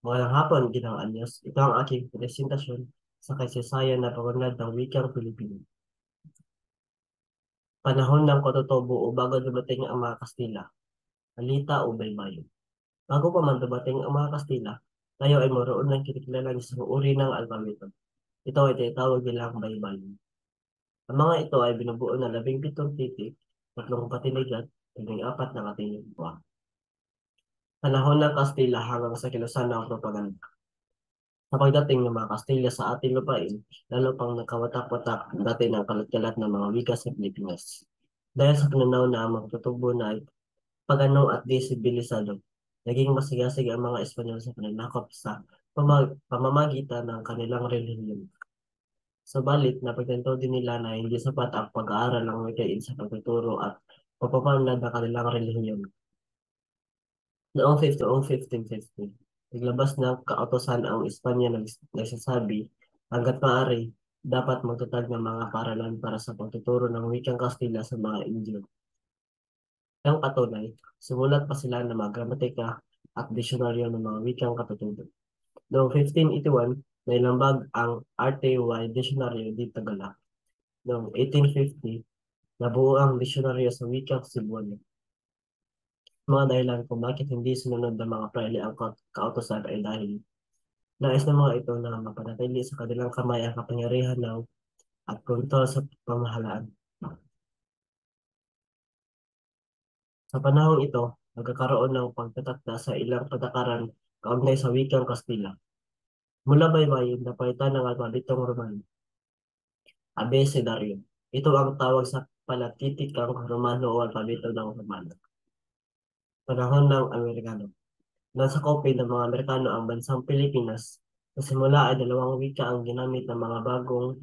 Magandang hapon, Ginang Anyos. Ito ang aking presentasyon sa kasaysayan na pagunlad ng wikang Pilipino. Panahon ng katutubo o bago dumating ang mga Kastila, Alita o Baybayin. Bago pa man dumating ang mga Kastila, tayo ay mayroon ng kinikilalang isang uri ng alpabeto. Ito ay tinatawag nilang Baybayin. Ang mga ito ay binubuo ng 17 titik, 3 patiligat, 4 na katingin. Panahon ng Kastila hanggang sa kilusan ng propaganda. Sa pagdating ng mga Kastila sa ating lupain, lalo pang nagkawatak-watak dati ng kalat-kalat ng mga wika sa Pilipinas. Dahil sa pananaw na ang mga tutubo na ay pagano at desibilisado, naging masigasig ang mga Espanyol sa pananakop sa pamamagitan ng kanilang relihiyon. Subalit, napagtanto din nila na hindi sapat ang pag-aaral ng wikain sa pagtuturo at pagpapanlad ng kanilang relihiyon. Noong 1550, naglabas ng kautosan ang Espanya na nagsasabi, hangga't maaari, dapat magtatag ng mga paaralan para sa pagtuturo ng wikang Kastila sa mga Indio. Ang patunay, sumulat pa sila ng mga gramatika at disyonaryo ng mga wikang katutubo. Noong 1581, nailambag ang RTY Dictionary di Tagalog. Noong 1850, nabuo ang disyonaryo sa wikang Cebuano. Mga dahilan kung bakit hindi sinunod ng mga praile ang kautosan ay dahil nais ng mga ito na mapanatili sa kanilang kamay ang kapangyarihan ng at kontrol sa pamahalaan. Sa panahong ito, nagkakaroon ng pagtatakda sa ilang patakaran kaugnay sa wikang Kastila. Mula baybayin, napalitan ng alpabetong Romano, abecedaryo. Ito ang tawag sa palatitikang Romano o alpabeto ng Romano. Panahon ng Amerikano. Nasa kopya ng mga Amerikano ang bansang Pilipinas. Sa simula ay dalawang wika ang ginamit ng mga bagong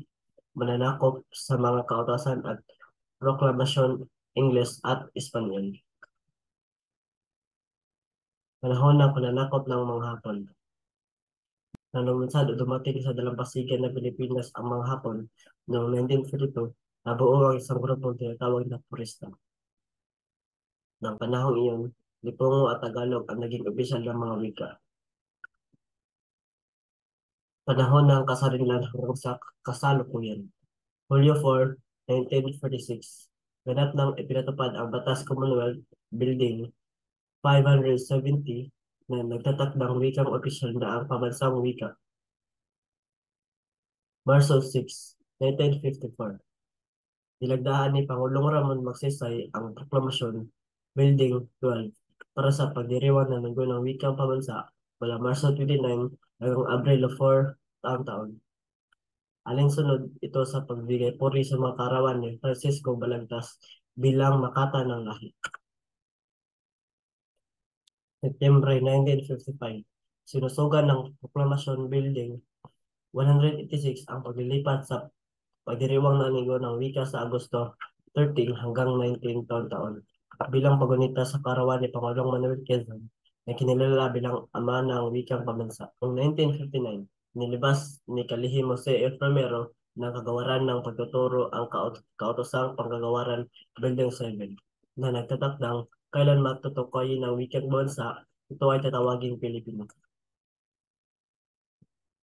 mananakop sa mga kautosan at proklamasyon Ingles at Espanyol. Panahon ng pananakop ng mga Hapon. Nang lumunsad o dumating sa dalampasigan ng Pilipinas ang mga Hapon noong 1942, nabuo ang isang grupong tinatawag na Purista. Ng panahong iyon, Lipungo at Tagalog ang naging opisyal ng mga wika. Panahon ng kasarinlan hanggang sa kasalukuyan. Hulyo 4, 1946, ganap nang ipinatupad ang Batas Commonwealth Building 570 na nagtatakdang wikang opisyal na ang pambansang wika. Marso 6, 1954, nilagdaan ni Pangulong Ramon Magsaysay ang Proklamasyon Building 12 para sa pagdiriwang ng Linggo ng Wikang Pambansa mula Marso 29 hanggang Abril 4 taon-taon. Alinsunod ito sa pagbigay puri sa mga karawan ni Francisco Balagtas bilang makata ng lahi. Setyembre 1955, sinusugan ng Proklamasyon Building 186 ang paglilipat sa pagdiriwang ng Linggo ng Wika sa Agosto 13 hanggang 19 taon-taon bilang pagunita sa karawan ni Pangulong Manuel Quezon na kinilala bilang ama ng wikang pambansa. Noong 1959, nilibas ni Kalihim Jose F. Romero ng kagawaran ng pagtuturo ang kautosang panggagawaran Building 7 na nagtatakdang kailan matutukoy ng wikang bansa, ito ay tatawaging Pilipino.